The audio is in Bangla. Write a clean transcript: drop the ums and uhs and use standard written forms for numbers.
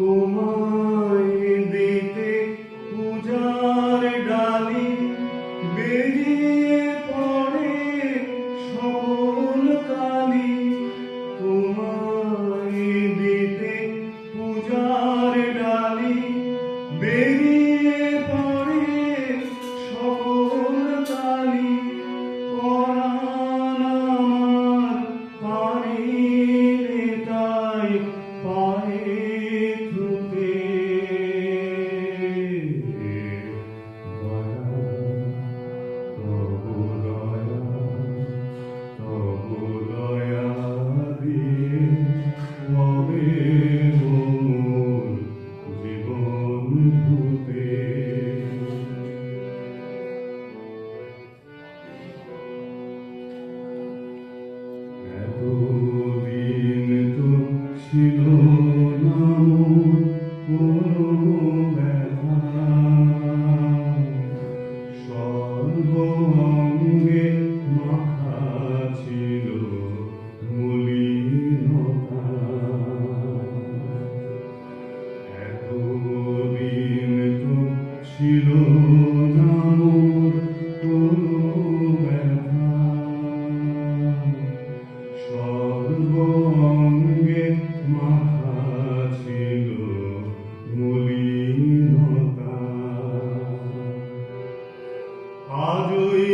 তোমায় দিতে পূজার ডালি বেরিয়ে পড়ে সকল কালি। তোমায় দিতে পূজার ডালি বেরিয়ে পড়ে সকল কালি। পরাণ আমার পারিলে তাই পায়ে ছিল না কোনো ব্যথা, সর্বাঙ্গে মাখা ছিল মলিনতা। এতদিন তো ছিল না কোনো ব্যথা, সর্বাঙ্গে মাখা ছিল মলিনতা। আজই